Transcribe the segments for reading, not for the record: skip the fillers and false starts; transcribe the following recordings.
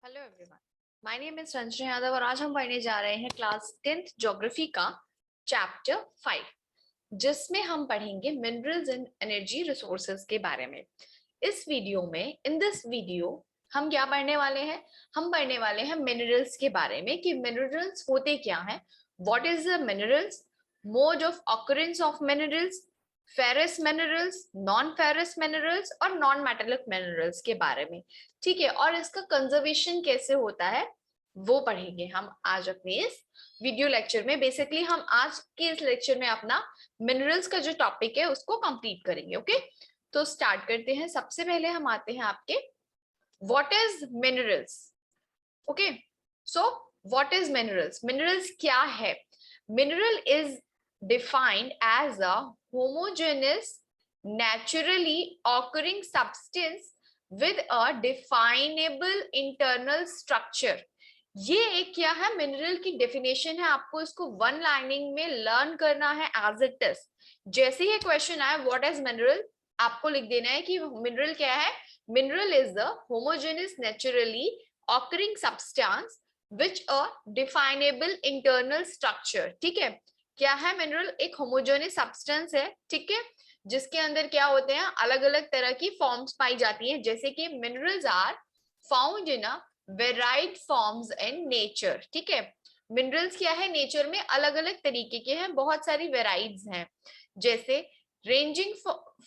Hello everyone, my name is Ranjana Yadav और आज हम पढ़ने जा रहे हैं क्लास 10th ज्योग्राफी का चैप्टर 5, जिसमें हम पढ़ेंगे मिनरल्स एंड एनर्जी रिसोर्सेज के बारे में। इस वीडियो में इन दिस वीडियो हम क्या पढ़ने वाले हैं? हम पढ़ने वाले हैं मिनरल्स के बारे में कि मिनरल्स होते क्या हैं, what is the minerals, mode of occurrence of minerals, ferrous minerals, non ferrous minerals और नॉन मेटालिक मिनरल्स के बारे में। ठीक है, और इसका कंजर्वेशन कैसे होता है वो पढ़ेंगे हम आज अपने इस वीडियो लेक्चर में। बेसिकली हम आज के इस लेक्चर में अपना मिनरल्स का जो टॉपिक है उसको कंप्लीट करेंगे। ओके, तो स्टार्ट करते हैं। सबसे पहले हम आते हैं आपके what is minerals. Okay, so what is minerals? Minerals क्या है? Mineral is defined as a homogeneous naturally occurring substance with a definable internal structure। ये एक क्या है? मिनरल की डेफिनेशन है। आपको इसको वन लाइनिंग में लर्न करना है एज इट इज। जैसे ही क्वेश्चन आए व्हाट इज मिनरल, आपको लिख देना है कि मिनरल क्या है। Mineral is the homogeneous naturally occurring substance which a definable internal structure। ठीक है, क्या है मिनरल? एक होमोजेनियस सब्सटेंस है, ठीक है, जिसके अंदर क्या होते हैं? अलग अलग तरह की फॉर्म्स पाई जाती हैं। जैसे कि minerals are found in a varied forms in nature. ठीक है, मिनरल्स क्या है? नेचर में अलग अलग तरीके के हैं, बहुत सारी वेराइड्स हैं। जैसे ranging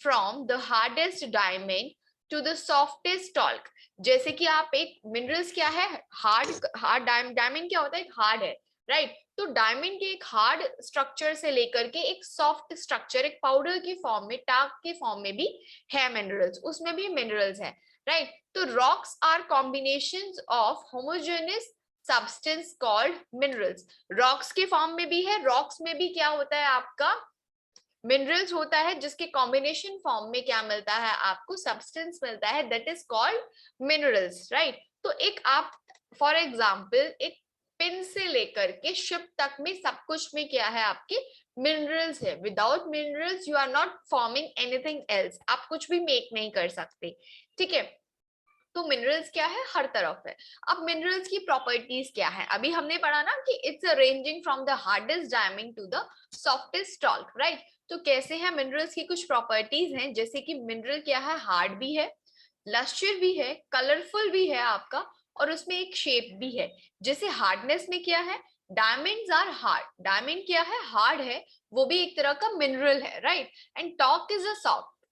from the hardest diamond to the softest talc. जैसे कि आप एक मिनरल्स क्या है? हार्ड डायमंड क्या होता है? एक हार्ड है, राइट। तो डायमंड के एक हार्ड स्ट्रक्चर से लेकर के एक सॉफ्ट स्ट्रक्चर, एक पाउडर की फॉर्म में, टाक के फॉर्म में भी है मिनरल्स, उसमें भी मिनरल्स है, राइट। तो rocks are combinations of homogeneous substance called minerals. Rocks के फॉर्म में भी है, रॉक्स में भी क्या होता है आपका? मिनरल्स होता है, जिसके कॉम्बिनेशन फॉर्म में क्या मिलता है आपको? सब्सटेंस मिलता है, that is called minerals, right. तो एक आप फॉर एग्जांपल एक पिन से लेकर के शिप तक में सब कुछ में क्या है? आपके मिनरल्स है। Without minerals you are not forming anything else, आप कुछ भी मेक नहीं कर सकते। ठीक है, तो मिनरल्स क्या है? हर तरफ है। अब मिनरल्स की प्रॉपर्टीज क्या है? अभी हमने पढ़ा ना कि it's ranging from the hardest diamond to the softest talc, right. तो कैसे हैं मिनरल्स की? कुछ प्रॉपर्टीज हैं, जैसे कि मिनरल क्या है? हार्ड भी है, लस्टर भी है, कलरफुल भी है आपका, और उसमें एक शेप भी है। जैसे हार्डनेस में क्या है? डायमंड्स आर हार्ड, डायमंड क्या है? हार्ड है, वो भी एक तरह का मिनरल है, right. And talk is a soft,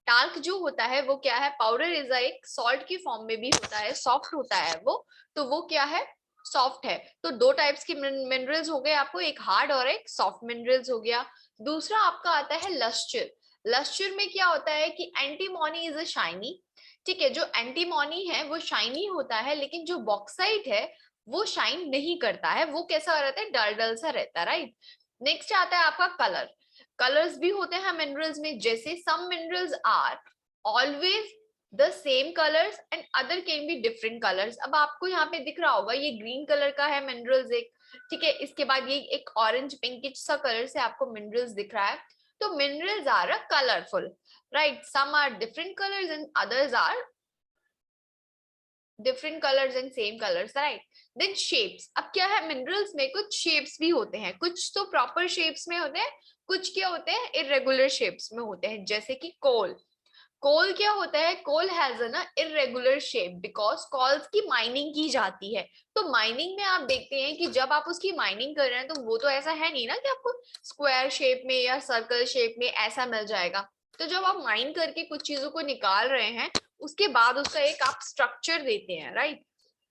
talc जो होता है वो क्या है? पाउडर इज एक सॉल्ट की फॉर्म में भी होता है, सॉफ्ट होता है वो, तो वो क्या है? सॉफ्ट है। तो दो टाइप्स के मिनरल्स हो गए आपको, एक हार्ड और एक सॉफ्ट मिनरल्स हो गया। दूसरा आपका आता है लस्टर। लस्टर में क्या होता है कि एंटीमोनी इज अ शाइनी। ठीक है, जो एंटीमोनी है वो शाइनी होता है, लेकिन जो बॉक्साइट है वो शाइन नहीं करता है, वो कैसा रहता है? डल डल सा रहता है, राइट। नेक्स्ट आता है आपका कलर। कलर्स भी होते हैं मिनरल्स में, जैसे some minerals are always the same colours and other can be different colours. अब आपको यहाँ पे दिख रहा होगा ये ग्रीन कलर का है मिनरल्स एक, ठीक है, इसके बाद ये एक ऑरेंज पिंकिश सा कलर से आपको मिनरल्स दिख रहा है। तो minerals are a colourful, right. Some are different colours and others are different colours and same colours, right. Then shapes. अब क्या है? मिनरल्स में कुछ शेप्स भी होते हैं, कुछ तो प्रॉपर शेप्स में होते हैं, कुछ क्या होते हैं? इरेगुलर शेप्स में होते हैं। जैसे कि कोल, कोल क्या होता है? Coal has a irregular shape because coals की माइनिंग की जाती है। तो माइनिंग में आप देखते हैं कि जब आप उसकी माइनिंग कर रहे हैं तो वो तो ऐसा है नहीं ना कि आपको स्क्वायर शेप में या सर्कल शेप में ऐसा मिल जाएगा। तो जब आप माइन करके कुछ चीजों को निकाल रहे हैं उसके बाद उसका एक आप स्ट्रक्चर देते हैं, राइट।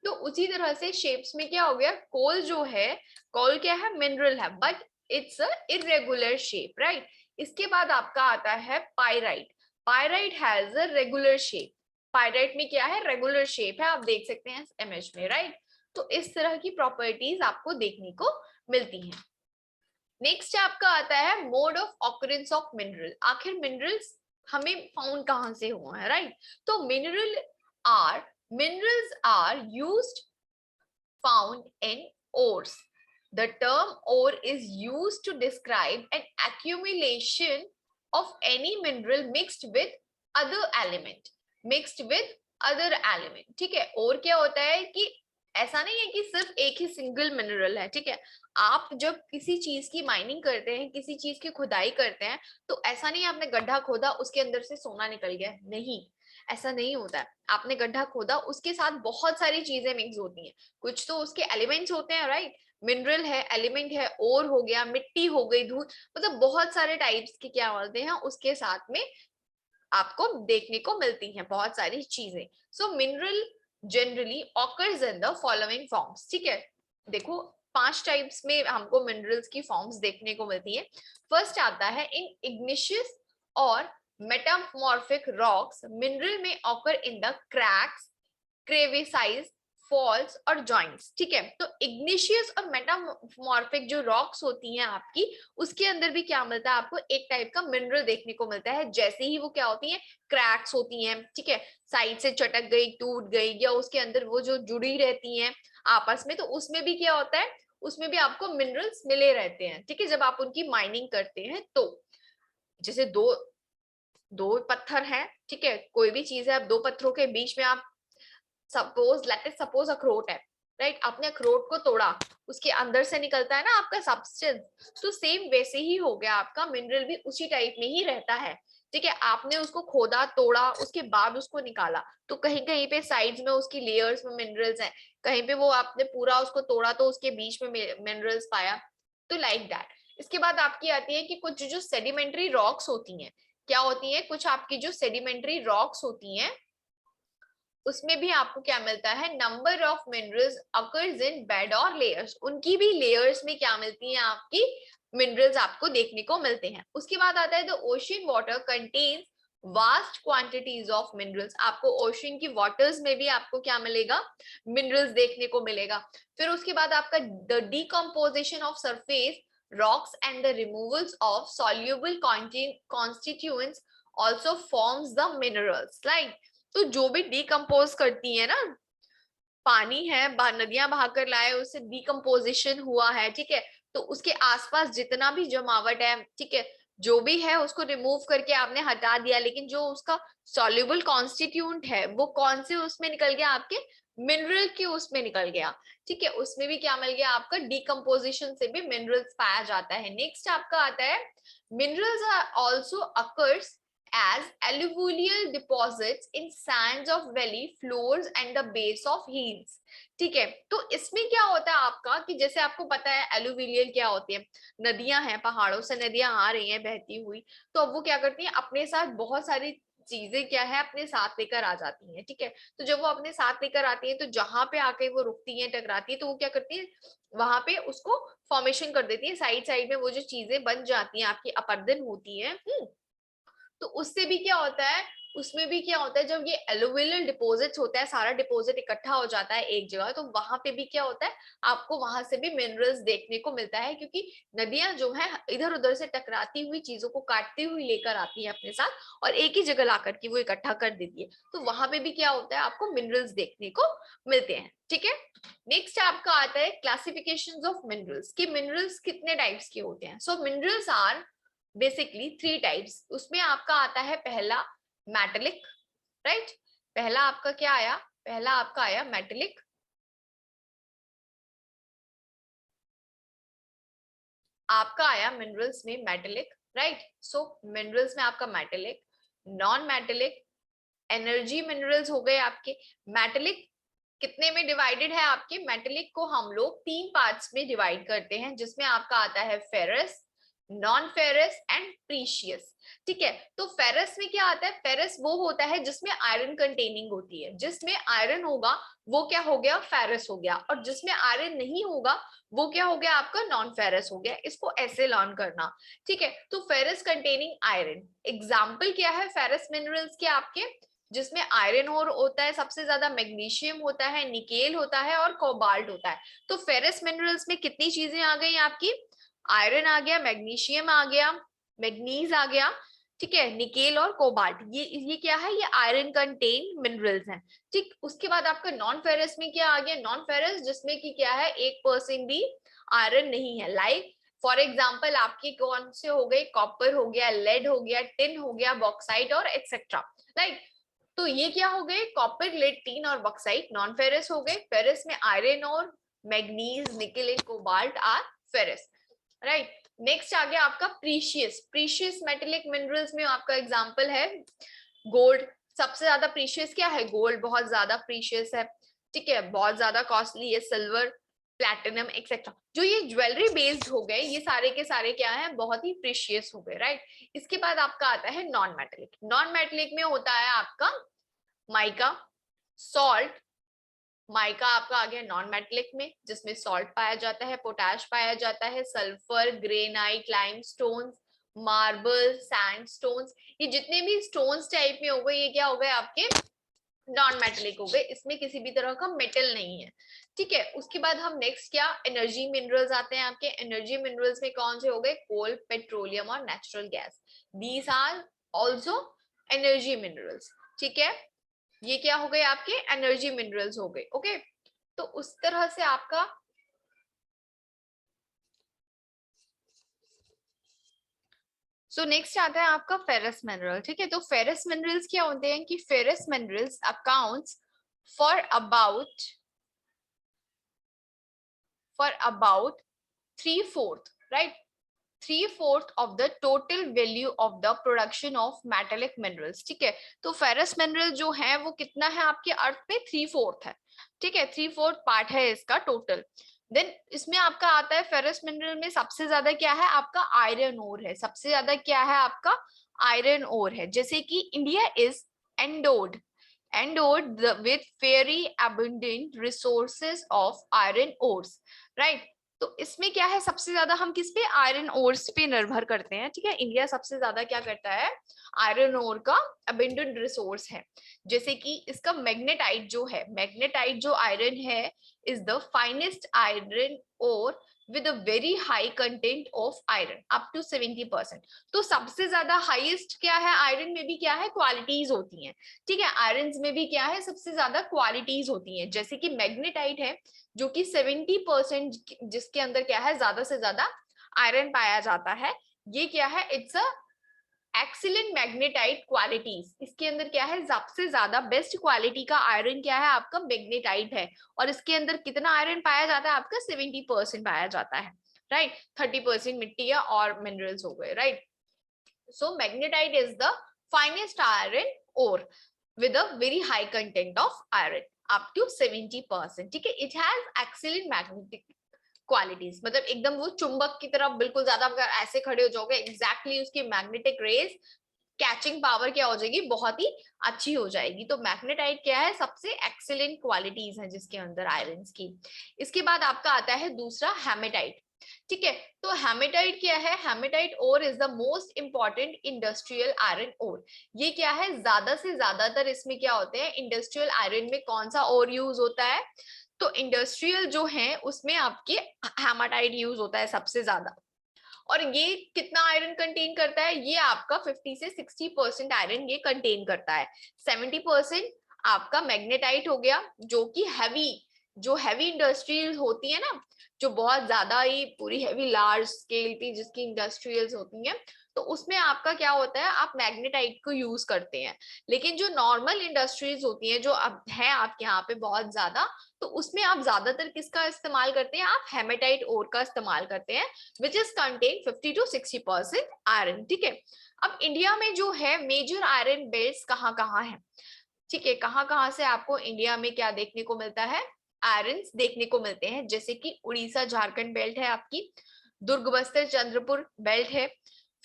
तो उसी तरह से शेप्स में क्या हो गया? कोल जो है, कोल क्या है? मिनरल है, but it's a irregular shape, right. इसके बाद आपका आता है pyrite. Pyrite has a regular shape. Pyrite में क्या है? रेगुलर शेप है, आप देख सकते हैं इमेज में, राइट। तो इस तरह की प्रॉपर्टीज आपको देखने को मिलती हैं। नेक्स्ट आपका आता है mode of occurrence of mineral. आखिर मिनरल्स हमें फाउंड कहां से हुआ है, राइट। तो minerals are used found in ores. The term ore is used to describe an accumulation of any mineral mixed with other element. Mixed with other element. ठीक है, और क्या होता है कि ऐसा नहीं है कि सिर्फ एक ही सिंगल मिनरल है, ठीक है। आप जब किसी चीज की माइनिंग करते हैं, किसी चीज की खुदाई करते हैं, तो ऐसा नहीं है आपने गड्ढा खोदा उसके अंदर से सोना निकल गया, नहीं, ऐसा नहीं होता है। आपने गड्ढा खोदा, उसके साथ बहुत सारी चीजें मिक्स होती हैं, कुछ तो उसके एलिमेंट्स होते हैं, राइट, मिनरल है, एलिमेंट है, ओर हो गया, मिट्टी हो गई, धूल, मतलब बहुत सारे टाइप्स के क्या बोलते हैं उसके साथ में आपको देखने को मिलती हैं बहुत सारी चीजें। So mineral generally occurs in the following forms, ठीक है। देखो 5 टाइप्स में हमको मिनरल्स की फॉर्म्स देखने को मिलती है। फर्स्ट आता है इन इग्निशियस और मेटामॉर्फिक रॉक्स, मिनरल में occur in the cracks, crevices, faults और जॉइंट्स, ठीक है। तो इग्निशियस और मेटामॉर्फिक जो रॉक्स होती हैं आपकी, उसके अंदर भी क्या मिलता है आपको, एक टाइप का मिनरल देखने को मिलता है। जैसे ही वो क्या होती हैं, क्रैक्स होती हैं, ठीक है, साइड से चटक गई, टूट गई, या उसके अंदर वो जो जुड़ी रहती हैं आपस में, तो उसमें भी क्या होता है, उसमें भी आपको मिनरल्स मिले रहते हैं, ठीक है, जब आप उनकी माइनिंग करते हैं तो। जैसे दो दो पत्थर हैं, ठीक है, कोई भी चीज है, अब दो पत्थरों के बीच में आप सपोज अखरोट है, राइट, आपने अखरोट को तोड़ा, उसके अंदर से निकलता है ना आपका सब्सटेंस, तो सेम वैसे ही हो गया, आपका मिनरल भी उसी टाइप में ही रहता है, ठीक है। आपने उसको खोदा, तोड़ा, उसके बाद उसको निकाला, तो कहीं कहीं पे साइड्स में उसकी लेयर्स में मिनरल्स हैं, कहीं पे वो आपने पूरा उसको तोड़ा तो उसके बीच में मिनरल्स पाया, तो लाइक दैट। इसके बाद आपकी आती है कि कुछ जो सेडिमेंट्री रॉक्स होती हैं, क्या होती है, कुछ आपकी जो सेडिमेंट्री रॉक्स होती हैं, उसमें भी आपको क्या मिलता है, number of minerals occurs in bed और लेयर्स, उनकी भी लेयर्स में क्या मिलती हैं आपकी, मिनरल्स आपको देखने को मिलते हैं। उसके बाद आता है the ocean water contains vast quantities of minerals, आपको ओशियन की वाटर्स में भी आपको क्या मिलेगा, मिनरल्स देखने को मिलेगा। फिर उसके बाद आपका the decomposition of surface rocks and the removals of soluble constituents also forms the minerals, like तो जो भी डिकम्पोज करती है ना, पानी है, नदियां बहाकर लाए, उससे डिकम्पोजिशन हुआ है, ठीक है, तो उसके आसपास जितना भी जमावट है, ठीक है, जो भी है उसको रिमूव करके आपने हटा दिया, लेकिन जो उसका सॉल्युबल कॉन्स्टिट्यूएंट है वो कौन से उसमें निकल गया, आपके मिनरल के उसमें निकल गया, ठीक है, उसमें भी क्या मिल गया आपका, डिकम्पोजिशन से भी मिनरल्स पाया जाता है। नेक्स्ट आपका आता है minerals are also occurs as alluvial deposits in sands of valley floors and the base of hills, ठीक है। तो इसमें क्या होता है आपका कि जैसे आपको पता है एलुविलियल क्या होती है, नदियां हैं, पहाड़ों से नदियां आ रही हैं बहती हुई, तो अब वो क्या करती हैं, अपने साथ बहुत सारी चीजें क्या है अपने साथ लेकर आ जाती हैं, ठीक है। तो जब वो अपने साथ लेकर आती हैं, तो जहां पे आके वो रुकती हैं, टकराती है, तो वो क्या करती है, वहां पे उसको फॉर्मेशन कर देती है, साइड साइड में वो जो चीजें बन जाती हैं, आपकी अपरदन होती है, तो उससे भी क्या होता है, उसमें भी क्या होता है, जब ये एलुवियल डिपॉजिट्स होता है, सारा डिपॉजिट इकट्ठा हो जाता है एक जगह, तो वहां पे भी क्या होता है, आपको वहां से भी मिनरल्स देखने को मिलता है, क्योंकि नदियां जो है इधर उधर से टकराती हुई चीजों को काटती हुई लेकर आती है अपने साथ, और एक ही जगह ला करके वो इकट्ठा कर देती है, तो वहां पे भी क्या होता है, आपको मिनरल्स देखने को मिलते हैं, ठीक है। नेक्स्ट आपका आता है क्लासिफिकेशंस ऑफ मिनरल्स, कि मिनरल्स कितने टाइप्स के होते हैं। सो मिनरल्स आर बेसिकली 3 टाइप्स। उसमें आपका आता है पहला मेटेलिक, राइट, पहला आपका क्या आया, पहला आपका आया मेटेलिक, आपका आया मिनरल्स में मेटेलिक, राइट। सो मिनरल्स में आपका metallic, non metallic, energy minerals हो गए आपके। मेटेलिक कितने में डिवाइडेड है, आपके मेटेलिक को हम लोग 3 पार्ट्स में डिवाइड करते हैं, जिसमें आपका आता है ferrous, non ferrous and precious, ठीक है। तो फेरस में क्या आता है, फेरस वो होता है जिसमें आयरन कंटेनिंग होती है, जिसमें आयरन होगा वो क्या हो गया, फेरस हो गया, और जिसमें आयरन नहीं होगा वो क्या हो गया, आपका नॉन फेरस हो गया। इसको ऐसे लर्न करना, ठीक है। तो फेरस कंटेनिंग आयरन, एग्जाम्पल क्या है फेरस मिनरल्स के आपके, जिसमें आयरन और होता है, सबसे ज्यादा मैग्नीशियम होता है, निकेल होता है और कोबाल्ट होता है। तो फेरस मिनरल्स में कितनी चीजें आ गई आपकी, आयरन आ गया, मैग्नीशियम आ गया, मैग्नीज आ गया, ठीक है, निकेल और कोबाल्ट, ये क्या है, ये आयरन कंटेन मिनरल्स हैं, ठीक। उसके बाद आपका नॉन फेरस में क्या आ गया, नॉन फेरस जिसमें कि क्या है 1% भी आयरन नहीं है, लाइक फॉर एग्जाम्पल आपके कौन से हो गए, कॉपर हो गया, लेड हो गया, टिन हो गया, बॉक्साइट और एक्सेट्रा, राइट। तो ये क्या हो गए, कॉपर, लेड, टीन और बॉक्साइट नॉन फेरस हो गए। फेरस में आयरन और manganese, nickel and cobalt are ferrous, right. Next आ गया आपका प्रीशियस। प्रीशियस मेटेलिक मिनरल्स में आपका एग्जांपल है गोल्ड। सबसे ज्यादा प्रीशियस क्या है, गोल्ड बहुत ज्यादा प्रीशियस है, ठीक है, बहुत ज्यादा कॉस्टली है। सिल्वर, प्लैटिनम एक्सेट्रा, जो ये ज्वेलरी बेस्ड हो गए, ये सारे के सारे क्या है, बहुत ही प्रीशियस हो गए, राइट। इसके बाद आपका आता है नॉन मेटेलिक। नॉन मेटेलिक में होता है आपका माइका, सॉल्ट। माइका आपका आ गया नॉन मेटेलिक में, जिसमें सॉल्ट पाया जाता है, पोटैश पाया जाता है, sulphur, granite, limestone, marble, sandstones, ये जितने भी स्टोन्स टाइप में हो गए, ये क्या हो गए आपके नॉन मेटेलिक हो गए, इसमें किसी भी तरह का मेटल नहीं है, ठीक है। उसके बाद हम नेक्स्ट क्या, एनर्जी मिनरल्स आते हैं आपके। एनर्जी मिनरल्स में कौन से हो गए, कोल, पेट्रोलियम और natural gas, these are also energy minerals, ठीक है। ये क्या हो गए आपके एनर्जी मिनरल्स हो गए, ओके। तो उस तरह से आपका नेक्स्ट आता है आपका फेरस मिनरल, ठीक है। तो फेरस मिनरल्स क्या होते हैं कि ferrous minerals accounts for about 3/4, right, 3/4 of the total value of the production of metallic minerals, ठीक है। तो फेरस मिनरल जो है वो कितना है आपके अर्थ पे, 3/4 है, ठीक है, 3/4 पार्ट है इसका टोटल। देन इसमें आपका आता है फेरस मिनरल में सबसे ज्यादा क्या है आपका आयरन ओर है, सबसे ज्यादा क्या है आपका आयरन ओर है। जैसे कि India is endowed with very abundant resources of iron ores, right। तो इसमें क्या है, सबसे ज्यादा हम किस पे, आयरन ओर्स पे निर्भर करते हैं, ठीक है। इंडिया सबसे ज्यादा क्या करता है, आयरन ओर का अबेंडेंट रिसोर्स है। जैसे कि इसका मैग्नेटाइट जो है, मैग्नेटाइट जो आयरन है is the finest iron ore with a very high content of iron up to 70%। तो सबसे ज्यादा हाईएस्ट क्या है, आयरन में भी क्या है, क्वालिटीज होती हैं, ठीक है। आयरन में भी क्या है, सबसे ज्यादा क्वालिटीज होती हैं। जैसे कि मैग्नेटाइट है जो कि 70%, जिसके अंदर क्या है ज्यादा से ज्यादा आयरन पाया जाता है, ये क्या है, it's a excellent magnetite qualities. इसके अंदर क्या है, सबसे ज्यादा बेस्ट क्वालिटी का आयरन क्या है आपका, मैग्नेटाइट है। और इसके अंदर कितना आयरन पाया जाता है आपका, 70% पाया जाता है, राइट। 30% मिट्टी है और मिनरल्स हो गए, right. So magnetite is the finest iron ore with a very high content of iron up to 70%, ठीक है। it has excellent magnetic qualities, मतलब एकदम वो चुंबक की तरह बिल्कुल ज्यादा, अगर ऐसे खड़े हो जाओगे एग्जैक्टली उसकी मैग्नेटिक रेज कैचिंग पावर क्या हो जाएगी, बहुत ही अच्छी हो जाएगी। तो मैग्नेटाइट क्या है, सबसे एक्सीलेंट क्वालिटीज है जिसके अंदर आयरन की। इसके बाद आपका आता है दूसरा हेमेटाइट, ठीक है। तो हेमेटाइट क्या है, hematite ore is the most important industrial iron ore. ये क्या है, ज्यादा से ज्यादातर इसमें क्या होते हैं, इंडस्ट्रियल आयरन में कौन सा ओर यूज होता है, तो इंडस्ट्रियल जो है उसमें आपके हेमाटाइट यूज होता है सबसे ज्यादा। और ये कितना आयरन कंटेन करता है, ये आपका 50 से 60% आयरन ये कंटेन करता है। 70% आपका मैग्नेटाइट हो गया, जो कि जो हैवी इंडस्ट्रीज होती है ना, जो बहुत ज्यादा ही पूरी हैवी लार्ज स्केल की जिसकी इंडस्ट्रियल्स होती हैं, तो उसमें आपका क्या होता है, आप मैग्नेटाइट को यूज करते हैं। लेकिन जो नॉर्मल इंडस्ट्रीज होती हैं, जो अब है आपके यहाँ पे बहुत ज्यादा, तो उसमें आप ज्यादातर किसका इस्तेमाल करते हैं, आप हेमेटाइट ओर का इस्तेमाल करते हैं, which is contain 50 to 60% iron, ठीक है। अब इंडिया में जो है मेजर आयरन बेल्ट्स कहाँ कहाँ है, ठीक है, कहाँ कहाँ से आपको इंडिया में क्या देखने को मिलता है, आयरन देखने को मिलते हैं। जैसे कि उड़ीसा झारखंड बेल्ट है आपकी, दुर्ग बस्तर चंद्रपुर बेल्ट है,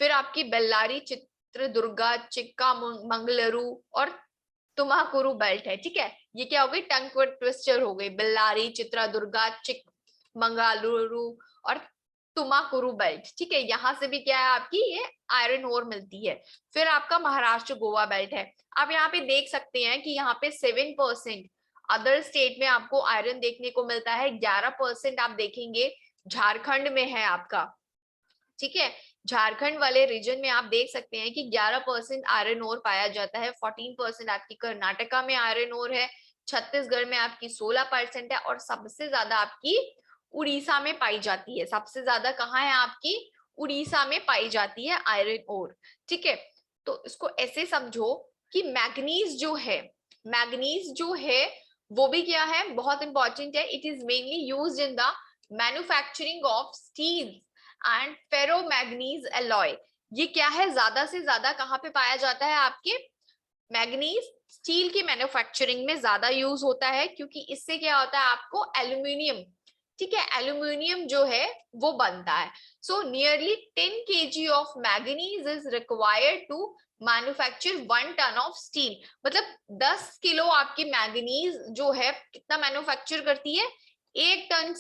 फिर आपकी बेल्लारी चित्रदुर्गा चिक्का मंगलुरु और तुमाकुरु बेल्ट है, ठीक है। ये क्या हो गई, टंग ट्विस्टर हो गई, बेल्लारी चित्रदुर्गा मंगलुरु और तुमाकुरु बेल्ट, ठीक है। यहाँ से भी क्या है आपकी ये आयरन ओर मिलती है। फिर आपका महाराष्ट्र गोवा बेल्ट है। आप यहाँ पे देख सकते हैं कि यहाँ पे 7% अदर स्टेट में आपको आयरन देखने को मिलता है, 11% आप देखेंगे झारखंड में है आपका, ठीक है। झारखंड वाले रीजन में आप देख सकते हैं कि 11% आयरन ओर पाया जाता है, 14% आपकी कर्नाटका में आयरन ओर है, छत्तीसगढ़ में आपकी 16% है, और सबसे ज्यादा आपकी उड़ीसा में पाई जाती है। सबसे ज्यादा कहाँ है आपकी, उड़ीसा में पाई जाती है आयरन ओर, ठीक है। तो इसको ऐसे समझो कि मैग्नीज जो है वो भी क्या है, बहुत इंपॉर्टेंट है। It is mainly used in the manufacturing of steel and ferromanganese alloy. ये क्या है, ज्यादा से ज्यादा कहाँ पे पाया जाता है आपके, मैग्नीज स्टील की मैन्युफैक्चरिंग में ज्यादा यूज होता है, क्योंकि इससे क्या होता है आपको एल्यूमिनियम, ठीक है, एल्यूमिनियम जो है वो बनता है। So nearly 10 kg of manganese is required to manufacture 1 ton of steel. मतलब 10 किलो आपकी मैग्नीज जो है कितना मैन्युफैक्चर करती है, 1 ton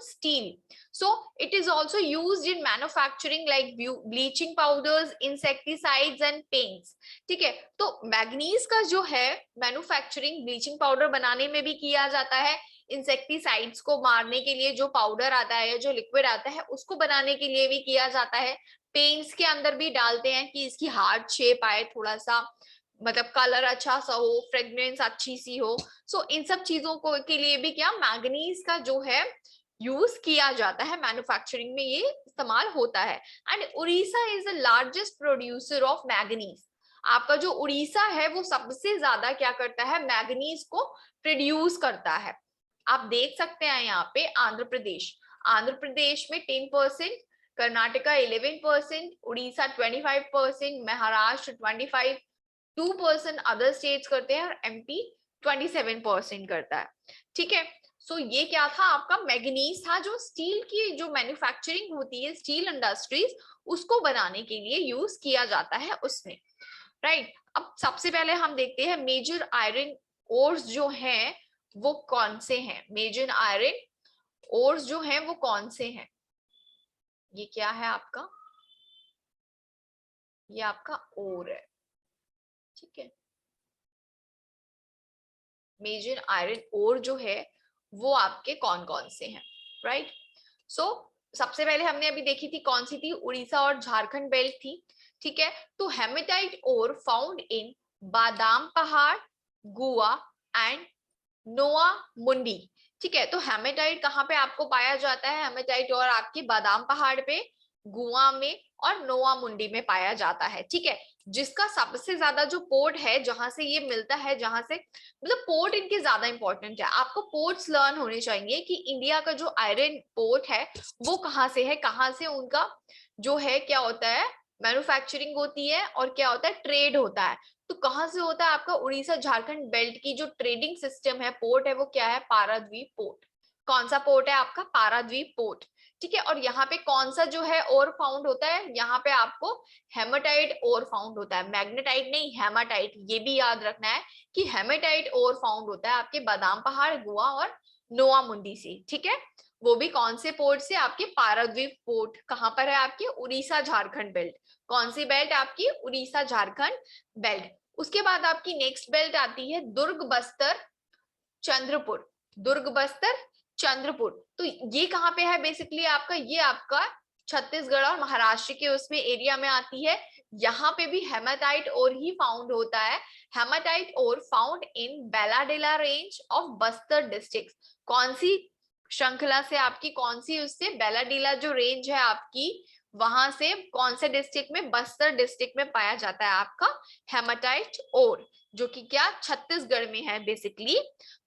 steel. So it is also used in manufacturing like bleaching powders, insecticides and paints। ठीक है, तो मैग्नीज का जो है मैन्युफैक्चरिंग ब्लीचिंग पाउडर बनाने में भी किया जाता है, इंसेक्टिसाइड्स को मारने के लिए जो पाउडर आता है, जो लिक्विड आता है उसको बनाने के लिए भी किया जाता है, पेंट्स के अंदर भी डालते हैं कि इसकी हार्ड शेप आए, थोड़ा सा मतलब कलर अच्छा सा हो, फ्रेग्रेंस अच्छी सी हो। सो इन सब चीजों को के लिए भी क्या मैग्नीज का जो है यूज किया जाता है, मैन्युफैक्चरिंग में ये इस्तेमाल होता है। And Orissa is the largest producer of manganese. आपका जो उड़ीसा है वो सबसे ज्यादा क्या करता है, मैग्नीज को प्रोड्यूस करता है। आप देख सकते हैं यहाँ पे आंध्र प्रदेश में 10%, कर्नाटका 11%, उड़ीसा 25%, महाराष्ट्र 2% अदर स्टेट्स करते हैं और एमपी 27% करता है। ठीक है, सो ये क्या था आपका मैग्नीज था, जो स्टील की जो मैन्युफैक्चरिंग होती है स्टील इंडस्ट्रीज उसको बनाने के लिए यूज किया जाता है उसमें, राइट। अब सबसे पहले हम देखते हैं मेजर आयरन ओर्स जो हैं वो कौन से हैं, मेजर आयरन ओर्स जो हैं वो कौन से हैं। ये क्या है आपका, ये आपका ओर है, ठीक है। मेजर आयरन ओर जो है वो आपके कौन कौन से हैं, राइट। सो सबसे पहले हमने अभी देखी थी कौन सी थी, उड़ीसा और झारखंड बेल्ट थी, ठीक है। तो हेमेटाइट ओर फाउंड इन बादाम पहाड़, गोवा एंड नोआ मुंडी। ठीक है, तो हेमेटाइट कहाँ पे आपको पाया जाता है, हेमेटाइट और आपके बादाम पहाड़ पे, गोवा में और नोआ मुंडी में पाया जाता है। ठीक है, जिसका सबसे ज्यादा जो पोर्ट है जहां से ये मिलता है, जहां से मतलब पोर्ट इनके ज्यादा इंपॉर्टेंट है, आपको पोर्ट्स लर्न होने चाहिए कि इंडिया का जो आयरन पोर्ट है वो कहाँ से है, कहाँ से उनका जो है क्या होता है मैन्युफैक्चरिंग होती है और क्या होता है ट्रेड होता है। तो कहाँ से होता है आपका उड़ीसा झारखंड बेल्ट की जो ट्रेडिंग सिस्टम है, पोर्ट है वो क्या है, पाराद्वीप पोर्ट। कौन सा पोर्ट है आपका, पाराद्वीप पोर्ट। ठीक है, और यहाँ पे कौन सा जो है और फाउंड होता है, यहाँ पे आपको हेमाटाइट और फाउंड होता है, मैग्नेटाइट नहीं हेमाटाइट, ये भी याद रखना है कि हेमाटाइट और फाउंड होता है आपके बादाम पहाड़, गोवा और नोआ मुंडी से। ठीक है, वो भी कौन से पोर्ट से, आपके पाराद्वीप पोर्ट। कहाँ पर है आपके, उड़ीसा झारखंड बेल्ट। कौन सी बेल्ट आपकी, उड़ीसा झारखंड बेल्ट। उसके बाद आपकी नेक्स्ट बेल्ट आती है दुर्ग बस्तर चंद्रपुर, दुर्ग बस्तर चंद्रपुर। तो ये कहाँ पे है बेसिकली आपका, ये आपका छत्तीसगढ़ और महाराष्ट्र के उसमें एरिया में आती है। यहाँ पे भी हेमाटाइट और ही फाउंड होता है, हेमाटाइट और found in Bailadila range of Bastar district. कौन सी श्रृंखला से आपकी, कौन सी उससे, बेलाडीला जो रेंज है आपकी वहां से कौन से डिस्ट्रिक्ट में, बस्तर डिस्ट्रिक्ट में पाया जाता है आपका हेमाटाइट और, जो कि क्या छत्तीसगढ़ में है बेसिकली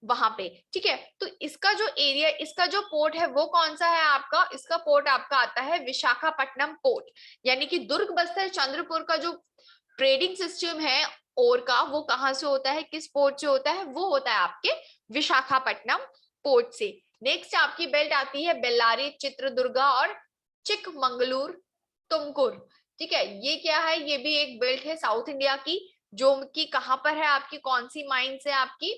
वहां पे। ठीक है, तो इसका जो एरिया, इसका जो पोर्ट है वो कौन सा है आपका, इसका पोर्ट आपका आता है विशाखापट्टनम पोर्ट। यानी कि दुर्ग बस्तर चंद्रपुर का जो ट्रेडिंग सिस्टम है और का, वो कहाँ से होता है, किस पोर्ट से होता है, वो होता है आपके विशाखापट्टनम पोर्ट से। नेक्स्ट आपकी बेल्ट आती है बेल्लारी, चित्रदुर्गा और चिकमंगलूर, तुमकुर। ठीक है, ये क्या है, ये भी एक बेल्ट है साउथ इंडिया की, जो कि कहाँ पर है आपकी, कौन सी माइंस है आपकी,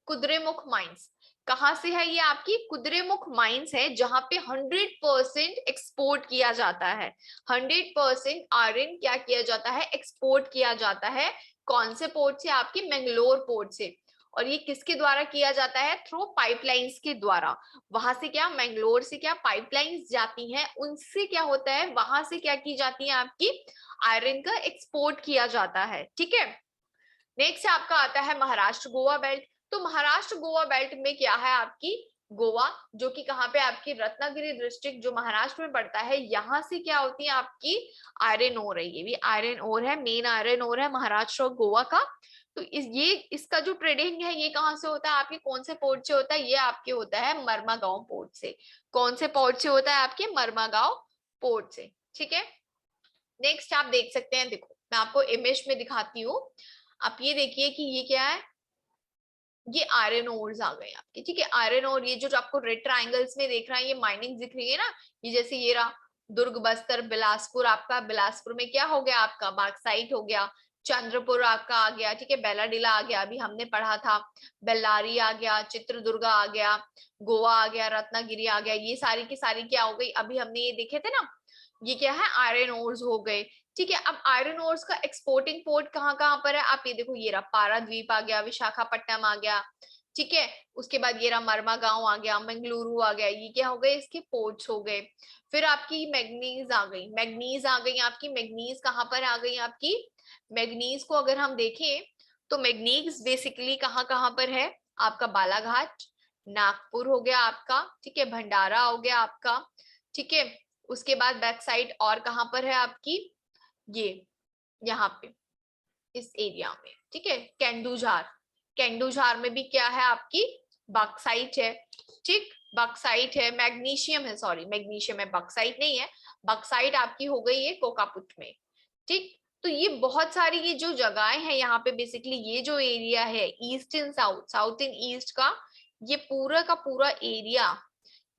कुद्रेमुख माइंस। कहाँ से है ये आपकी, कुद्रेमुख माइंस है, जहां पे 100% एक्सपोर्ट किया जाता है, 100% आयरन क्या किया जाता है, एक्सपोर्ट किया जाता है। कौन से पोर्ट से, आपके मैंगलोर पोर्ट से। और ये किसके द्वारा किया जाता है, थ्रू पाइपलाइंस के द्वारा। वहां से क्या, मैंगलोर से क्या पाइपलाइंस जाती हैं, उनसे क्या होता है, वहां से क्या की जाती है आपकी आयरन का एक्सपोर्ट किया जाता है। ठीक है, नेक्स्ट आपका आता है महाराष्ट्र गोवा बेल्ट। तो महाराष्ट्र गोवा बेल्ट में क्या है आपकी, गोवा जो कि कहाँ पे आपकी रत्नागिरी डिस्ट्रिक्ट जो महाराष्ट्र में पड़ता है, यहाँ से क्या होती है आपकी आयरन ओर है, ये भी आयरन ओर है, मेन आयरन ओर है महाराष्ट्र और गोवा का। तो इसका जो ट्रेडिंग है ये कहाँ से होता है आपके, कौन से पोर्ट से होता है, ये आपके होता है मरमागांव पोर्ट से। कौन से पोर्ट से होता है आपके, मरमागांव पोर्ट से, ठीक है। नेक्स्ट आप देख सकते हैं, देखो मैं आपको इमेज में दिखाती हूँ, आप ये देखिए कि ये क्या है, ये आयरन ओर्स आ गए आपके, ठीक है। आयरन ओर ये जो आपको रेड ट्राइंगल्स में देख रहा है, ये माइनिंग दिख रही है ना, ये जैसे ये रहा दुर्ग, बस्तर, बिलासपुर, आपका बिलासपुर में क्या हो गया आपका बॉक्साइट हो गया, चंद्रपुर आपका आ गया, ठीक है, बेलाडीला आ गया, अभी हमने पढ़ा था, बेल्लारी आ गया, चित्रदुर्गा आ गया, गोवा आ गया, रत्नागिरी आ गया, ये सारी की सारी क्या हो गई, अभी हमने ये देखे थे ना, ये क्या है आयरन ओर्स हो गए, ठीक है। अब आयरन ओर्स का एक्सपोर्टिंग पोर्ट कहाँ कहाँ पर है, आप ये देखो, ये रहा पाराद्वीप आ गया, विशाखापट्टनम आ गया, ठीक है। उसके बाद ये रहा मरमा गांव आ गया, मंगलुरु आ गया, ये क्या हो गए इसके पोर्ट्स हो गए। फिर आपकी मैग्नीज आ गई, मैग्नीज आ गई आपकी, मैग्नीज कहाँ पर आ गई आपकी, मैग्नीज को अगर हम देखें तो मैग्नीज बेसिकली कहाँ कहाँ पर है आपका, बालाघाट, नागपुर हो गया आपका, ठीक है, भंडारा हो गया आपका, ठीक है। उसके बाद बैक साइड और कहाँ पर है आपकी, ये यहाँ पे इस एरिया में, ठीक है, केंदुझार, केंदुझार में भी क्या है आपकी बॉक्साइट है, ठीक, बॉक्साइट है, मैग्नीशियम है, सॉरी मैग्नीशियम है, बॉक्साइट नहीं है, बॉक्साइट आपकी हो गई है कोकापुट में, ठीक। तो ये बहुत सारी ये जो जगहें हैं यहाँ पे, बेसिकली ये जो एरिया है east and south, south and east का, ये पूरा का पूरा एरिया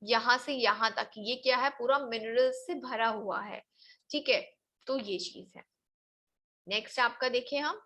यहाँ से यहाँ तक ये क्या है, पूरा मिनरल्स से भरा हुआ है, ठीक है। तो ये चीज है। नेक्स्ट आपका देखिए हम,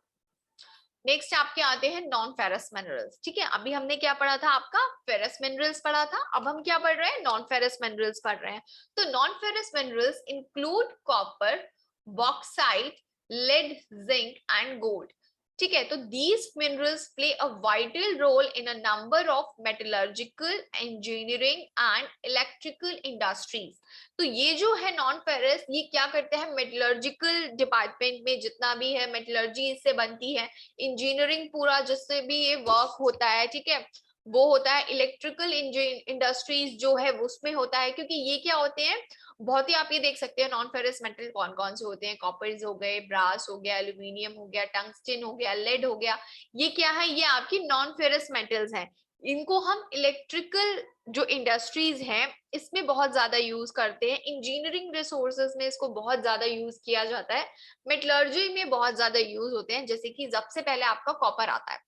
नेक्स्ट आपके आते हैं नॉन फेरस मिनरल्स, ठीक है। अभी हमने क्या पढ़ा था आपका, फेरस मिनरल्स पढ़ा था, अब हम क्या पढ़ रहे हैं, नॉन फेरस मिनरल्स पढ़ रहे हैं। तो non ferrous minerals include copper, bauxite, lead, zinc and gold, ठीक है। तो these minerals play a vital role in a number of metallurgical, engineering and electrical industries। तो ये जो है नॉन फेरस, ये क्या करते हैं, मेटलर्जिकल डिपार्टमेंट में जितना भी है मेटलर्जी इससे बनती है, इंजीनियरिंग पूरा जिससे भी ये वर्क होता है, ठीक है, वो होता है, इलेक्ट्रिकल इंडस्ट्रीज जो है उसमें होता है, क्योंकि ये क्या होते हैं, बहुत ही आप ये देख सकते हैं नॉन फेरस मेटल कौन कौन से होते हैं, कॉपर्स हो गए, ब्रास हो गया, एल्यूमिनियम हो गया, टंगस्टन हो गया, लेड हो गया, ये क्या है, ये आपकी नॉन फेरस मेटल्स हैं। इनको हम इलेक्ट्रिकल जो इंडस्ट्रीज हैं इसमें बहुत ज्यादा यूज करते हैं, इंजीनियरिंग रिसोर्सेज में इसको बहुत ज्यादा यूज किया जाता है, मेटलर्जी में बहुत ज्यादा यूज होते हैं। जैसे कि सबसे पहले आपका कॉपर आता है,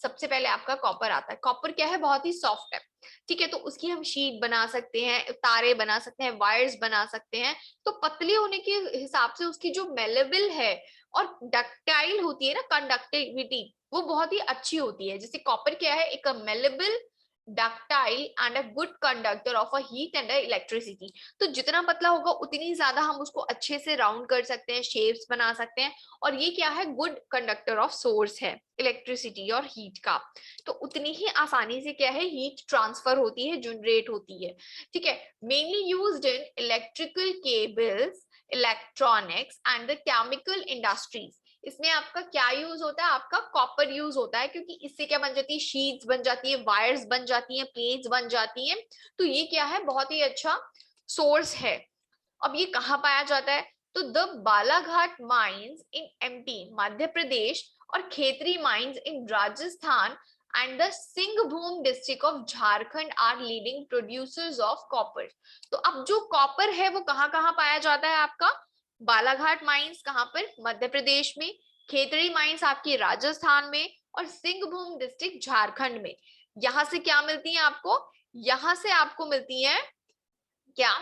सबसे पहले आपका कॉपर आता है, कॉपर क्या है, बहुत ही सॉफ्ट है, ठीक है। तो उसकी हम शीट बना सकते हैं, तारे बना सकते हैं, वायर्स बना सकते हैं। तो पतली होने के हिसाब से उसकी जो मेलेबल है और डक्टाइल होती है ना, कंडक्टिविटी, वो बहुत ही अच्छी होती है। जैसे कॉपर क्या है, एक malleable, ductile and a good conductor of a heat and electricity. तो जितना पतला होगा उतनी ज्यादा हम उसको अच्छे से राउंड कर सकते हैं, शेप्स बना सकते हैं, और ये क्या है, गुड कंडक्टर ऑफ सोर्स है इलेक्ट्रिसिटी और हीट का। तो उतनी ही आसानी से क्या है, हीट ट्रांसफर होती है, जनरेट होती है, ठीक है। Mainly used in electrical cables, electronics and the chemical industries. इसमें आपका क्या यूज होता है, आपका कॉपर यूज होता है, क्योंकि इससे क्या बन जाती है, शीट्स बन जाती है, वायर्स बन जाती हैं, प्लेट्स बन जाती हैं। तो ये क्या है, बहुत ही अच्छा सोर्स है। अब ये कहाँ पाया जाता है, तो the Balaghat mines in MP Madhya Pradesh और Khetri mines in Rajasthan and the Singhbhum district of Jharkhand are leading producers of copper. तो अब जो कॉपर है वो कहाँ कहाँ पाया जाता है आपका, बालाघाट माइंस कहाँ पर, मध्य प्रदेश में, खेतड़ी माइंस आपकी राजस्थान में, और सिंहभूम डिस्ट्रिक्ट झारखंड में। यहां से क्या मिलती है आपको, यहां से आपको मिलती है क्या,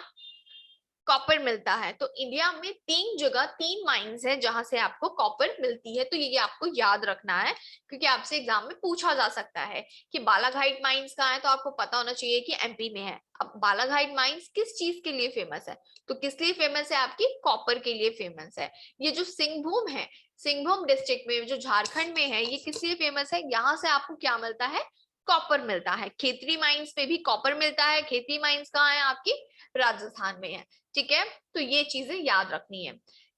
कॉपर मिलता है। तो इंडिया में 3 जगह 3 माइंस है जहां से आपको कॉपर मिलती है। तो ये आपको याद रखना है, क्योंकि आपसे एग्जाम में पूछा जा सकता है कि बालाघाट माइंस कहाँ है, तो आपको पता होना चाहिए कि एमपी में है। अब बालाघाट माइंस किस चीज के लिए फेमस है, तो किस लिए फेमस है, आपकी कॉपर के लिए फेमस है। ये जो सिंहभूम है, सिंहभूम डिस्ट्रिक्ट में जो झारखंड में है, ये किस लिए फेमस है, यहाँ से आपको क्या मिलता है, कॉपर मिलता है। खेतरी माइंस में भी कॉपर मिलता है, खेतरी माइंस कहाँ है आपकी, राजस्थान में है, ठीक है। तो ये चीजें याद रखनी है।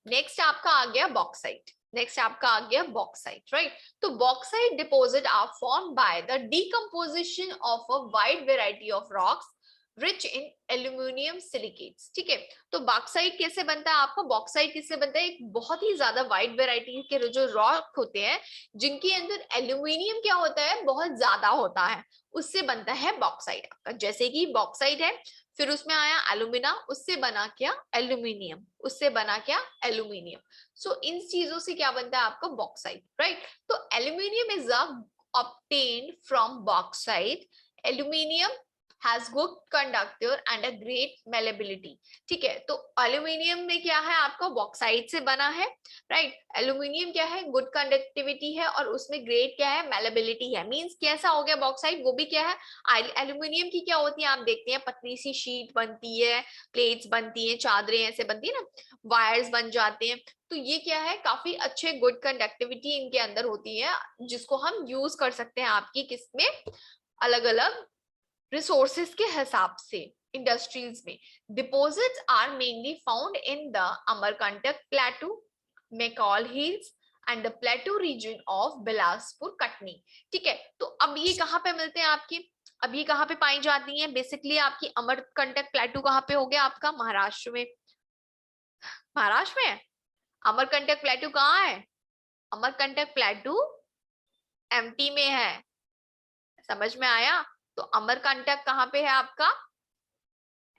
नेक्स्ट आपका आ गया बॉक्साइट। नेक्स्ट आपका आ गया बॉक्साइट, राइट। तो bauxite deposit are form by the decomposition of a wide variety of rocks rich in aluminium silicates, ठीक है। तो बॉक्साइट कैसे बनता है आपका, बॉक्साइट किससे बनता है, एक बहुत ही ज्यादा वाइड वेराइटी के जो रॉक होते हैं जिनके अंदर एल्यूमिनियम क्या होता है, बहुत ज्यादा होता है, उससे बनता है बॉक्साइट आपका। जैसे कि बॉक्साइट है, फिर उसमें आया एल्यूमिना, उससे बना क्या एल्यूमिनियम, उससे बना क्या एल्यूमिनियम। सो इन चीजों से क्या बनता है आपका बॉक्साइट, राइट। तो aluminium is obtained from bauxite. Aluminium has good conductor and a great malleability, ठीक है। तो एल्यूमिनियम में क्या है आपका बॉक्साइट से बना है, राइट। एल्यूमिनियम क्या है, गुड कंडक्टिविटी है और उसमें ग्रेट क्या है, मेलेबिलिटी है। मींस कैसा हो गया बॉक्साइट, वो भी क्या है एल्यूमिनियम की क्या होती है, आप देखते हैं पतली सी शीट बनती है, प्लेट्स बनती है, चादरें ऐसे बनती है ना, वायर्स बन जाते हैं। तो ये क्या है, काफी अच्छे गुड कंडक्टिविटी इनके अंदर होती है, जिसको हम यूज कर सकते हैं आपकी किसमें, अलग अलग रिसोर्सेज के हिसाब से इंडस्ट्रीज में। Deposits are mainly found in the Amarkantak plateau, Maikal hills and the plateau region of Bilaspur Katni, ठीक है। तो अब ये कहाँ पे मिलते हैं आपके, अब ये कहाँ पे पाई जाती हैं, बेसिकली आपकी अमरकंटक प्लेटू कहाँ पे हो गया आपका, महाराष्ट्र में, महाराष्ट्र में। अमरकंटक प्लेटू कहाँ है, अमरकंटक प्लेटू एमपी में है, समझ में आया। तो अमरकंटक कहाँ पे है आपका,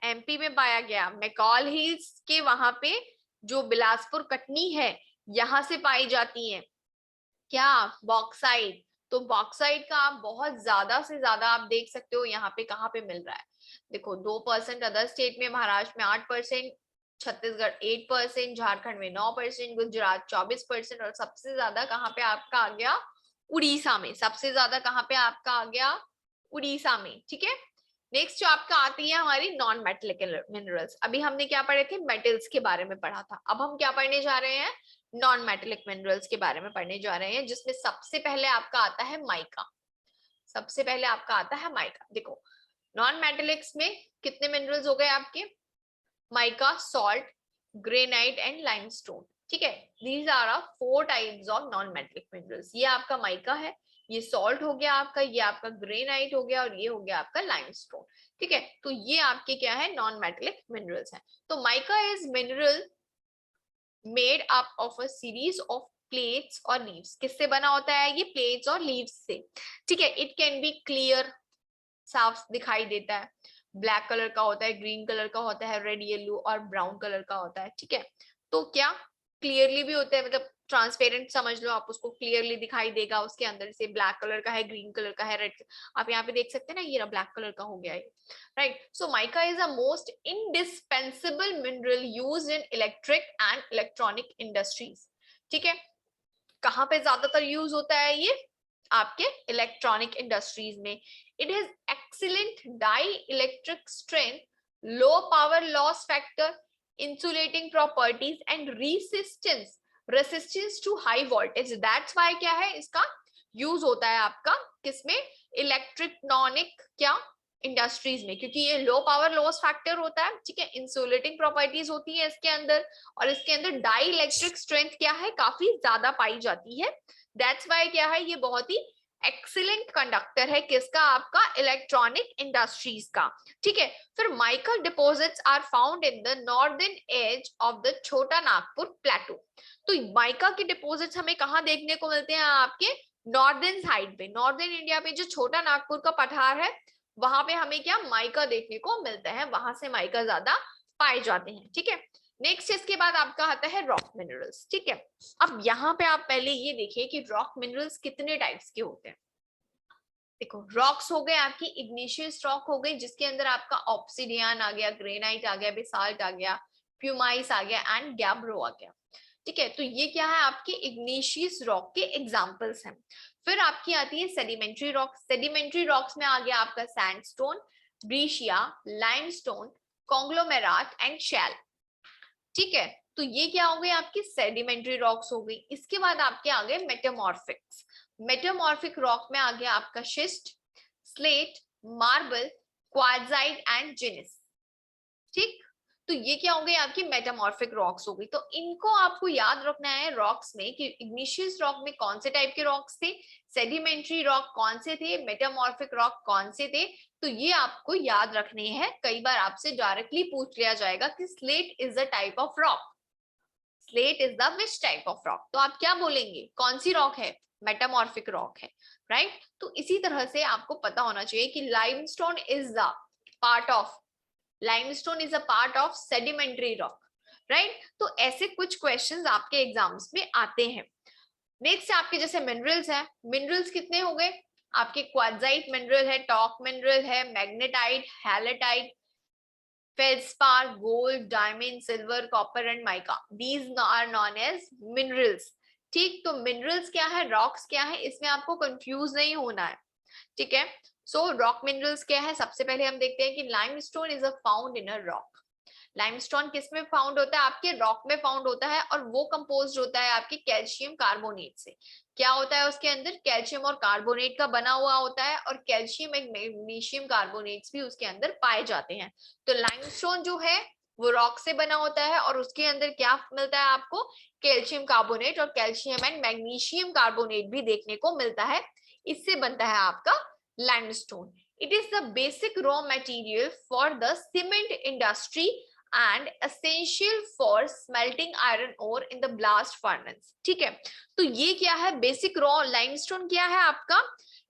एमपी में पाया गया। मैकॉल हिल्स के वहां पे जो बिलासपुर कटनी है, यहां से पाई जाती है क्या, बॉक्साइट। तो बॉक्साइट का आप बहुत ज्यादा से ज्यादा आप देख सकते हो यहाँ पे कहाँ पे मिल रहा है। देखो 2% अदर स्टेट में, महाराष्ट्र में 8%, छत्तीसगढ़ 8%, झारखंड में 9%, गुजरात 24%, और सबसे ज्यादा कहाँ पे आपका आ गया, उड़ीसा में। सबसे ज्यादा कहाँ पे आपका आ गया, उड़ीसा में, ठीक है। नेक्स्ट जो आपका आती है हमारी नॉन मेटेलिक मिनरल्स। अभी हमने क्या पढ़े थे, मेटल्स के बारे में पढ़ा था, अब हम क्या पढ़ने जा रहे हैं, नॉन मेटेलिक मिनरल्स के बारे में पढ़ने जा रहे हैं, जिसमें सबसे पहले आपका आता है माइका। सबसे पहले आपका आता है माइका। देखो नॉन मेटेलिक्स में कितने मिनरल्स हो गए आपके, mica, salt, granite and limestone, ठीक है। These are 4 types of non metallic minerals. ये आपका माइका है, ये सॉल्ट हो गया आपका, ये आपका ग्रेनाइट हो गया, और ये हो गया आपका लाइमस्टोन, ठीक है। तो ये आपके क्या है, नॉन मेटेलिक मिनरल्स हैं। तो mica is mineral made up of a series of plates और लीव्स। किससे बना होता है ये, प्लेट्स और लीव्स से, ठीक है। इट कैन बी क्लियर, साफ दिखाई देता है, ब्लैक कलर का होता है, ग्रीन कलर का होता है, रेड, येलो और ब्राउन कलर का होता है, ठीक है। तो क्या क्लियरली भी होता है, मतलब ट्रांसपेरेंट समझ लो आप उसको, क्लियरली दिखाई देगा, उसके अंदर से ब्लैक कलर का है, ग्रीन कलर का है, रेड, आप यहाँ पे देख सकते हैं ना, ये ब्लैक कलर का हो गया है, right. So mica is a most indispensable mineral used in electric and electronic industries, ठीक है। कहाँ पे ज्यादातर यूज होता है ये, आपके इलेक्ट्रॉनिक इंडस्ट्रीज में। It has excellent dielectric strength, low power loss factor, insulating properties and resistance to high voltage. That's why क्या है, इसका यूज होता है आपका किसमें, इलेक्ट्रिकनॉनिक क्या इंडस्ट्रीज में, क्योंकि ये लो पावर लॉस फैक्टर होता है, ठीक है। इंसुलेटिंग प्रॉपर्टीज होती है इसके अंदर, और इसके अंदर डाई इलेक्ट्रिक स्ट्रेंथ क्या है, काफी ज्यादा पाई जाती है। दैट्स व्हाई क्या है, ये बहुत ही एक्सीलेंट कंडक्टर है किसका, आपका इलेक्ट्रॉनिक इंडस्ट्रीज का, ठीक है। फिर mica deposits are found in the northern edge of the Chota Nagpur प्लेटू। तो माइका के डिपॉजिट्स हमें कहाँ देखने को मिलते हैं, आपके नॉर्दर्न साइड पे, नॉर्दर्न इंडिया पे जो छोटा नागपुर का पठार है, वहां पे हमें क्या माइका देखने को मिलता है, वहां से माइका ज्यादा पाए जाते हैं, ठीक है। नेक्स्ट इसके बाद आपका आता है रॉक मिनरल्स, ठीक है। अब यहाँ पे आप पहले ये देखिए कि रॉक मिनरल्स कितने टाइप्स के होते हैं। देखो रॉक्स हो गए आपकी, इग्निशियस रॉक हो गई, जिसके अंदर आपका ऑब्सिडियन आ गया, ग्रेनाइट आ गया, बेसाल्ट आ गया, प्यूमाइस आ गया एंड गैब्रो आ गया, ठीक है। तो ये क्या है, आपके इग्निशियस रॉक के एग्जांपल्स हैं। फिर आपकी आती है सेडिमेंट्री रॉक। सेडिमेंट्री रॉक्स में आ गया आपका सैंडस्टोन, ब्रीशिया, लाइमस्टोन, कॉन्ग्लोमेराट एंड शैल, ठीक है। तो ये क्या हो गई, आपकी सेडिमेंट्री रॉक्स हो गई। इसके बाद आपके आ गए मेटामॉर्फिक्स। मेटामॉर्फिक रॉक में आ गया आपका शिस्ट, स्लेट, मार्बल, क्वार्ट्जाइट एंड जिनिस, ठीक। तो ये क्या हो गई आपकी मेटामॉर्फिक रॉक्स हो गई। तो इनको आपको याद रखना है रॉक्स में कि इग्निशियस रॉक में कौन से टाइप के रॉक्स थे, सेडिमेंट्री रॉक कौन से थे, मेटामॉर्फिक रॉक कौन से थे। तो ये आपको याद रखने हैं। कई बार आपसे डायरेक्टली पूछ लिया जाएगा कि slate is the type of rock, slate is the which type of rock, तो आप क्या बोलेंगे, कौन सी रॉक है, मेटामॉर्फिक रॉक है, राइट। तो इसी तरह से आपको पता होना चाहिए कि limestone is the part of, limestone is a part of sedimentary rock, right. तो ऐसे कुछ क्वेश्चंस आपके एग्जाम्स में आते हैं। नेक्स्ट आपके जैसे मिनरल्स है, मिनरल्स कितने हो गए आपके, क्वार्ट्जाइट मिनरल है, टॉक मिनरल है, magnetite, haematite, feldspar, gold, diamond, silver, copper and mica, these are known as minerals. ठीक, तो मिनरल्स क्या है, रॉक्स क्या है, इसमें आपको कंफ्यूज नहीं होना है, ठीक है। सो रॉक मिनरल्स क्या है, सबसे पहले हम देखते हैं कि limestone is a found in a rock. Limestone किस में फाउंड होता है, आपके रॉक में फाउंड होता है, और वो कंपोज्ड होता है आपके कैल्शियम कार्बोनेट से। क्या होता है उसके अंदर, कैल्शियम और कार्बोनेट का बना हुआ होता है, और कैल्शियम एक मैग्नीशियम कार्बोनेट्स भी उसके अंदर पाए जाते हैं। तो लाइमस्टोन जो है वो रॉक से बना होता है, और उसके अंदर क्या मिलता है आपको, कैल्शियम कार्बोनेट और कैल्शियम एंड मैग्नीशियम कार्बोनेट भी देखने को मिलता है। इससे बनता है आपका limestone. It is the basic raw material for the cement industry and essential for smelting iron ore in the blast furnace। ठीक है, तो ये क्या है, बेसिक रॉ लाइमस्टोन क्या है आपका,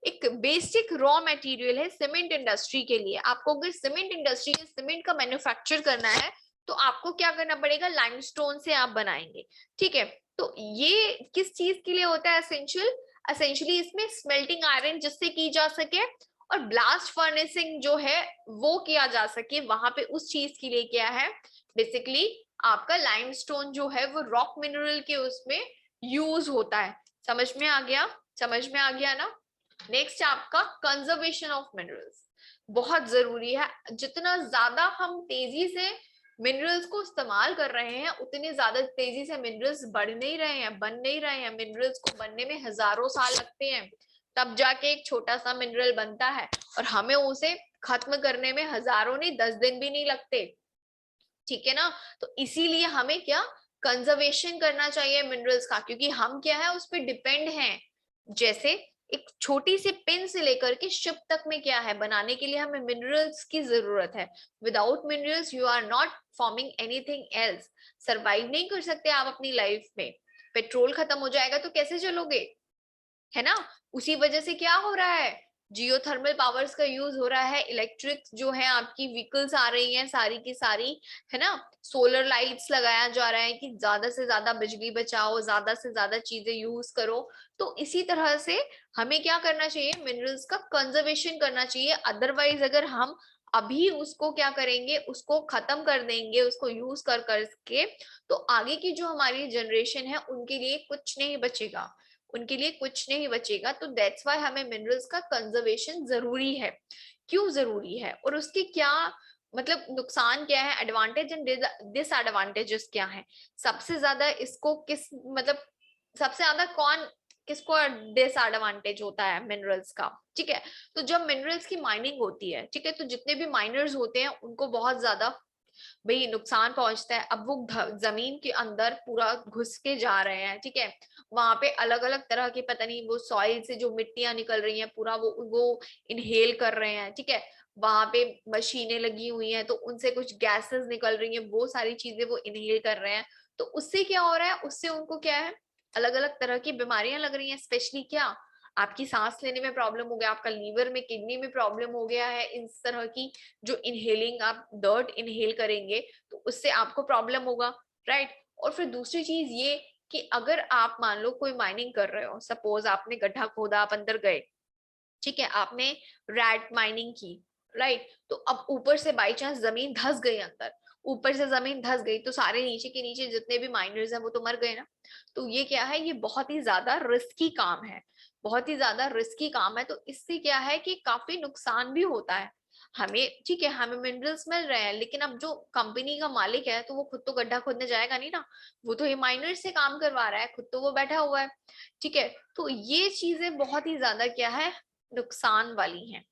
एक बेसिक रॉ मटेरियल है सीमेंट इंडस्ट्री के लिए। आपको अगर सीमेंट इंडस्ट्री में सीमेंट का मैन्युफैक्चर करना है तो आपको क्या करना पड़ेगा, लाइमस्टोन से आप बनाएंगे, ठीक है। तो ये किस चीज के लिए होता है एसेंशियल, एसेंशियली इसमें स्मेल्टिंग आयरन जिससे की जा सके, और ब्लास्ट फर्नेसिंग जो है वो किया जा सके, वहां पे उस चीज के लिए क्या है, बेसिकली आपका लाइमस्टोन जो है वो रॉक मिनरल के उसमें यूज होता है। समझ में आ गया, समझ में आ गया ना। नेक्स्ट आपका कंजर्वेशन ऑफ मिनरल्स बहुत जरूरी है। जितना ज्यादा हम तेजी से मिनरल्स को इस्तेमाल कर रहे हैं उतनी ज्यादा तेजी से मिनरल्स बढ़ नहीं रहे हैं, बन नहीं रहे हैं। मिनरल्स को बनने में हजारों साल लगते हैं, तब जाके एक छोटा सा मिनरल बनता है, और हमें उसे खत्म करने में हजारों नहीं 10 दिन भी नहीं लगते, ठीक है ना। तो इसीलिए हमें क्या कंजर्वेशन करना चाहिए मिनरल्स का, क्योंकि हम क्या है उस पर डिपेंड हैं। जैसे एक छोटी सी पिन से लेकर के शिप तक में क्या है, बनाने के लिए हमें मिनरल्स की जरूरत है। Without minerals you are not forming anything else, survive नहीं कर सकते आप अपनी लाइफ में। पेट्रोल खत्म हो जाएगा तो कैसे चलोगे, है ना। उसी वजह से क्या हो रहा है, जियोथर्मल पावर्स का यूज हो रहा है, इलेक्ट्रिक जो है आपकी व्हीकल्स आ रही हैं सारी की सारी, है ना। सोलर लाइट्स लगाया जा रहा है कि ज्यादा से ज्यादा बिजली बचाओ, ज्यादा से ज्यादा चीजें यूज करो। तो इसी तरह से हमें क्या करना चाहिए, मिनरल्स का कंजर्वेशन करना चाहिए। अदरवाइज अगर हम अभी उसको क्या करेंगे, उसको खत्म कर देंगे, उसको यूज कर करके, तो आगे की जो हमारी जनरेशन है उनके लिए कुछ नहीं बचेगा, उनके लिए कुछ नहीं बचेगा। तो दैट्स वाई हमें मिनरल्स का कंजर्वेशन जरूरी है। क्यों जरूरी है, और उसके क्या मतलब नुकसान क्या है, एडवांटेज एंड डिसएडवांटेजेस क्या है, सबसे ज्यादा इसको किस मतलब सबसे ज्यादा कौन किसको डिसएडवांटेज होता है मिनरल्स का, ठीक है। तो जब मिनरल्स की माइनिंग होती है, ठीक है, तो जितने भी माइनर्स होते हैं उनको बहुत ज्यादा भाई नुकसान पहुंचता है। अब वो जमीन के अंदर पूरा घुस के जा रहे हैं, ठीक है, वहां पे अलग अलग तरह की पता नहीं वो सॉइल से जो मिट्टियां निकल रही हैं पूरा वो इनहेल कर रहे हैं, ठीक है। वहां पे मशीनें लगी हुई हैं तो उनसे कुछ गैसेस निकल रही हैं, वो सारी चीजें वो इनहेल कर रहे हैं। तो उससे क्या हो रहा है, उससे उनको क्या है, अलग अलग तरह की बीमारियां लग रही हैं। स्पेशली क्या, आपकी सांस लेने में प्रॉब्लम हो गया, आपका लीवर में किडनी में प्रॉब्लम हो गया है, इस तरह की जो इनहेलिंग आप डर्ट इनहेल करेंगे तो उससे आपको प्रॉब्लम होगा, राइट। और फिर दूसरी चीज ये कि अगर आप मान लो कोई माइनिंग कर रहे हो, सपोज आपने गड्ढा खोदा, आप अंदर गए, ठीक है, आपने रैट माइनिंग की, राइट। तो अब ऊपर से बाई चांस जमीन धस गई अंदर, ऊपर से जमीन धस गई तो सारे नीचे के नीचे जितने भी माइनर्स हैं वो तो मर गए ना। तो ये क्या है, ये बहुत ही ज्यादा रिस्की काम है, बहुत ही ज्यादा रिस्की काम है। तो इससे क्या है कि काफी नुकसान भी होता है हमें, ठीक है, हमें मिनरल्स मिल रहे हैं, लेकिन अब जो कंपनी का मालिक है तो वो खुद तो गड्ढा खोदने जाएगा नहीं ना, वो तो ये माइनर से काम करवा रहा है, खुद तो वो बैठा हुआ है, ठीक है। तो ये चीजें बहुत ही ज्यादा क्या है, नुकसान वाली हैं,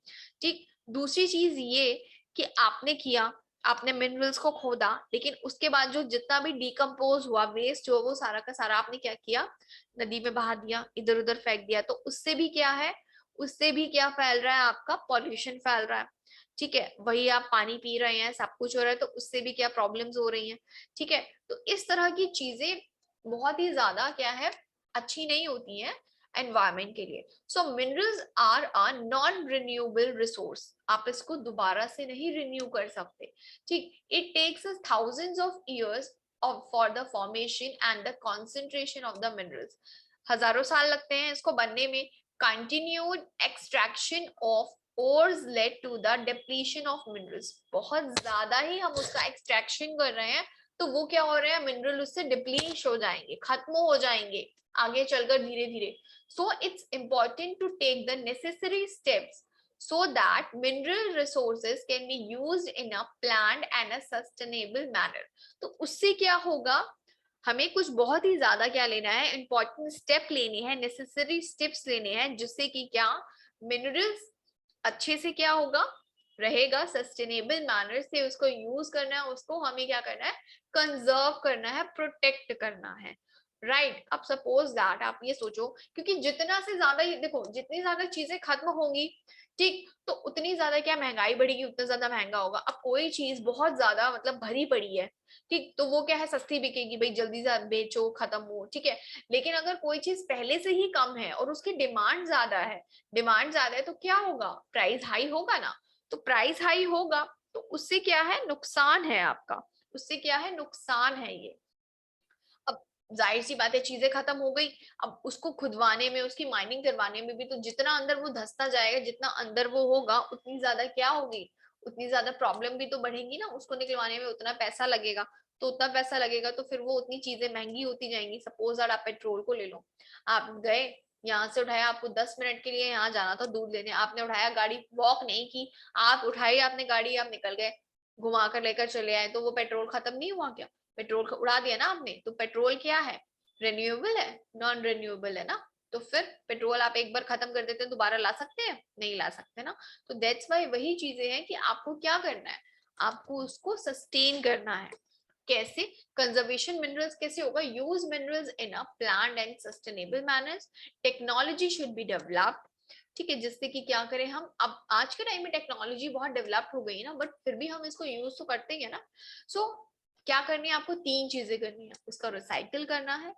ठीक। दूसरी चीज ये कि आपने किया, आपने मिनरल्स को खोदा, लेकिन उसके बाद जो जितना भी डिकम्पोज हुआ वेस्ट जो वो सारा का सारा आपने क्या किया, नदी में बहा दिया, इधर उधर फेंक दिया। तो उससे भी क्या है, उससे भी क्या फैल रहा है, आपका पॉल्यूशन फैल रहा है। ठीक है, वही आप पानी पी रहे हैं, सब कुछ हो रहा है, तो उससे भी क्या प्रॉब्लम्स हो रही हैं। ठीक है, तो इस तरह की चीजें बहुत ही ज्यादा क्या है, अच्छी नहीं होती हैं एनवायरमेंट के लिए। So minerals are a non renewable resource, आप इसको दोबारा से नहीं रिन्यू कर सकते। ठीक, it takes thousands of years for the formation and the concentration of the minerals. हजारों साल लगते हैं इसको बनने में। Continued extraction of ores led to the depletion of minerals, बहुत ज्यादा ही हम उसका एक्सट्रैक्शन कर रहे हैं, तो वो क्या हो रहा है, मिनरल उससे डिप्लीट हो जाएंगे, खत्म हो जाएंगे आगे चलकर धीरे धीरे। so it's important to take the necessary steps so that mineral resources can be used in a planned and a sustainable manner। तो उससे क्या होगा, हमें कुछ बहुत ही ज्यादा क्या लेना है, इंपॉर्टेंट स्टेप लेने हैं, नेसेसरी स्टेप्स लेने हैं, जिससे कि क्या मिनरल्स अच्छे से क्या होगा, रहेगा, सस्टेनेबल मैनर से उसको यूज करना है, उसको हमें क्या करना है, कंजर्व करना है, प्रोटेक्ट करना है। राइट, अब सपोज दैट आप ये सोचो, क्योंकि जितना से ज्यादा ये देखो, जितनी ज्यादा चीजें खत्म होंगी, ठीक, तो उतनी ज्यादा क्या महंगाई बढ़ेगी, उतना ज्यादा महंगा होगा। अब कोई चीज बहुत ज्यादा मतलब भरी पड़ी है, ठीक, तो वो क्या है, सस्ती बिकेगी, भाई जल्दी से बेचो, खत्म हो, ठीक है। लेकिन अगर कोई चीज पहले से ही कम है और उसकी डिमांड ज्यादा है, डिमांड ज्यादा है, तो क्या होगा, प्राइस हाई होगा ना। तो प्राइस हाई होगा, तो उससे क्या है, नुकसान है आपका, उससे क्या है, नुकसान है ये। अब जाहिर सी बात है, चीजें खत्म हो गई, अब उसको खुदवाने में, उसकी माइनिंग करवाने में भी तो जितना अंदर वो धंसता जाएगा, जितना अंदर वो होगा, उतनी ज्यादा क्या होगी, उतनी ज्यादा प्रॉब्लम भी तो बढ़ेगी ना, उसको निकलवाने में उतना पैसा लगेगा। तो उतना पैसा लगेगा तो फिर वो उतनी चीजें महंगी होती जाएंगी। सपोज आप पेट्रोल को ले लो, आप गए, यहाँ से उठाया, आपको 10 मिनट के लिए यहाँ जाना था दूध लेने, आपने उठाया गाड़ी, वॉक नहीं की, आप उठाई आपने गाड़ी, आप निकल गए, घुमा कर लेकर चले आए, तो वो पेट्रोल खत्म नहीं हुआ क्या, पेट्रोल उड़ा दिया ना आपने। तो पेट्रोल क्या है, रिन्यूएबल है, नॉन रिन्यूएबल है ना। तो फिर पेट्रोल आप एक बार खत्म कर देते हैं, दोबारा ला सकते हैं, नहीं ला सकते ना। तो दैट्स वाई वही चीजें हैं कि आपको क्या करना है, आपको उसको सस्टेन करना है। कैसे, कंजर्वेशन मिनरल्स कैसे होगा, use minerals in a planned and sustainable manners, technology should be developed. ठीक है, जिससे कि क्या करें हम, अब आज के टाइम में टेक्नोलॉजी बहुत डेवलप हो गई है ना, बट फिर भी हम इसको यूज तो करते ही है ना। सो क्या करनी है आपको, तीन चीजें करनी है, उसका रिसाइकिल करना है,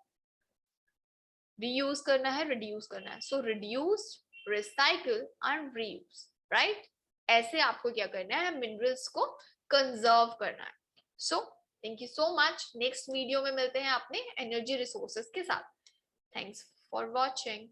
रीयूज करना है, रिड्यूस करना है। So reduce, recycle and reuse, right. ऐसे आपको क्या करना है, मिनरल्स को कंजर्व करना है। So thank you so much, next video में मिलते हैं अपने एनर्जी रिसोर्सेज के साथ। Thanks for watching.